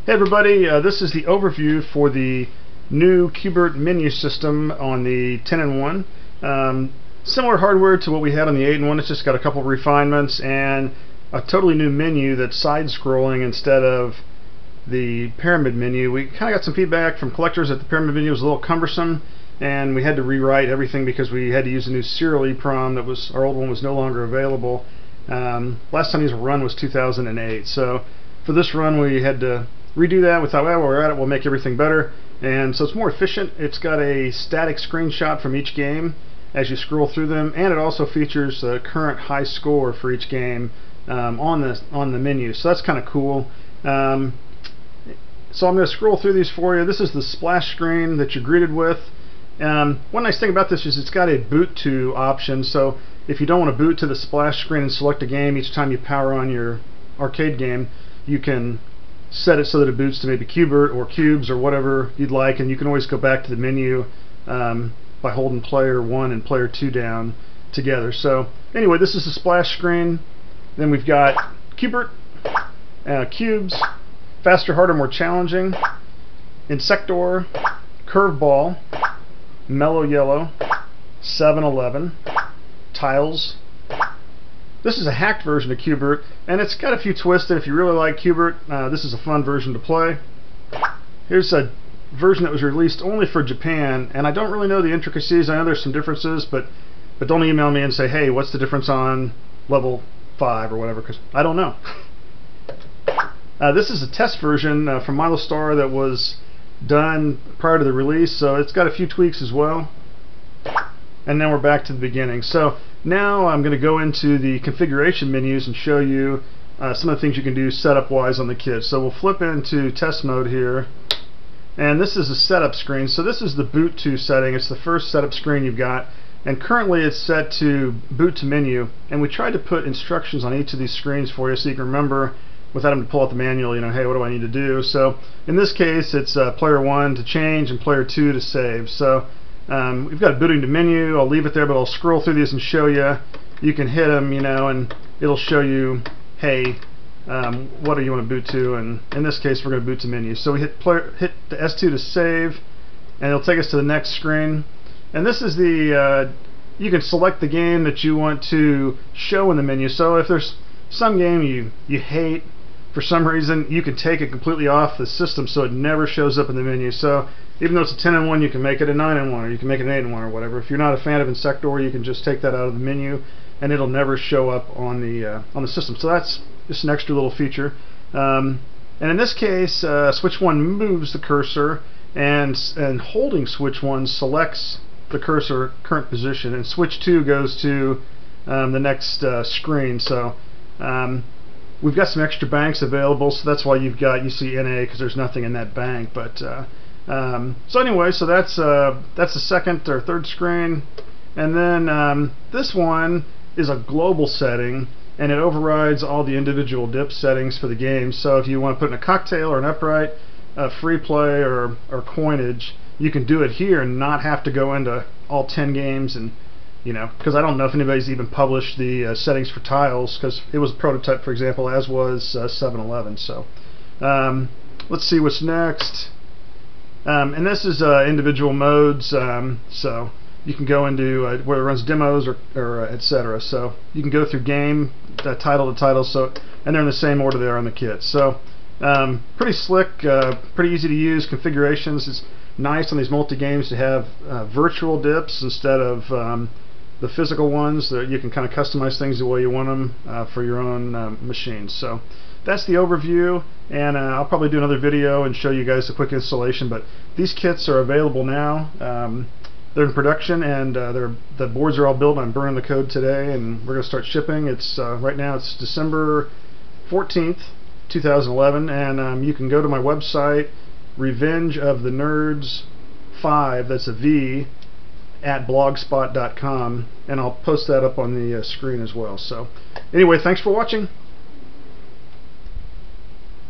Hey everybody, this is the overview for the new Q-bert menu system on the 10-in-1. Similar hardware to what we had on the 8-in-1, it's just got a couple of refinements and a totally new menu that's side-scrolling instead of the pyramid menu. We kind of got some feedback from collectors that the pyramid menu was a little cumbersome, and we had to rewrite everything because we had to use a new serial EEPROM. Our old one was no longer available. Last time these were run was 2008, so for this run we had to redo that. We thought, well, while we're at it, we'll make everything better, and so it's more efficient. It's got a static screenshot from each game as you scroll through them, and it also features the current high score for each game on the menu, so that's kind of cool. So I'm going to scroll through these for you. This is the splash screen that you're greeted with. One nice thing about this is it's got a boot to option, so if you don't want to boot to the splash screen and select a game each time you power on your arcade game, you can set it so that it boots to maybe Q-bert or cubes or whatever you'd like, and you can always go back to the menu by holding player 1 and player 2 down together. So anyway, this is the splash screen. Then we've got Q-bert, cubes, faster, harder, more challenging, Insector, curveball, mellow yellow, 7-Eleven, tiles. This is a hacked version of Q-bert, and it's got a few twists that if you really like Q-bert, this is a fun version to play. Here's a version that was released only for Japan, and I don't really know the intricacies. I know there's some differences, but don't email me and say, hey, what's the difference on level 5 or whatever, because I don't know. This is a test version from Milostar that was done prior to the release, so it's got a few tweaks as well. And then we're back to the beginning. So now I'm going to go into the configuration menus and show you some of the things you can do setup wise on the kit. So we'll flip into test mode here, and this is a setup screen. So this is the boot to setting. It's the first setup screen you've got, and currently it's set to boot to menu, and we tried to put instructions on each of these screens for you so you can remember without having to pull out the manual, hey, what do I need to do? So in this case it's player 1 to change and player 2 to save. So we've got booting to menu. I'll leave it there, but I'll scroll through these and show you. You can hit them, and it'll show you, hey, what do you want to boot to? And in this case, we're going to boot to menu. So we hit the S2 to save, and it'll take us to the next screen. And this is the you can select the game that you want to show in the menu. So if there's some game you hate for some reason, you can take it completely off the system so it never shows up in the menu. So even though it's a 10-in-1, you can make it a 9-in-1, or you can make it an 8-in-1 or whatever. If you're not a fan of Insector, you can just take that out of the menu and it'll never show up on the system. So that's just an extra little feature. And in this case, switch 1 moves the cursor, and holding switch 1 selects the cursor current position, and switch 2 goes to the next screen. So we've got some extra banks available, so that's why you see NA, because there's nothing in that bank. But so anyway, so that's the second or third screen, and then this one is a global setting, and it overrides all the individual dip settings for the game. So if you want to put in a cocktail or an upright, free play or coinage, you can do it here and not have to go into all 10 games. And because I don't know if anybody's even published the settings for tiles, because it was a prototype, for example, as was 7-Eleven. So let's see what's next. And this is individual modes, so you can go into where it runs demos or etc. So you can go through game title to title, so and they're in the same order there on the kit. So pretty slick, pretty easy to use configurations. It's nice on these multi games to have virtual dips instead of the physical ones. That you can kind of customize things the way you want them for your own machines. So that's the overview, and I'll probably do another video and show you guys a quick installation. But these kits are available now. They're in production, and the boards are all built. I'm burning the code today, and we're going to start shipping. It's right now it's December 14th, 2011, and you can go to my website, Revenge of the Nerds 5. That's a V, at blogspot.com, and I'll post that up on the screen as well. So anyway, thanks for watching.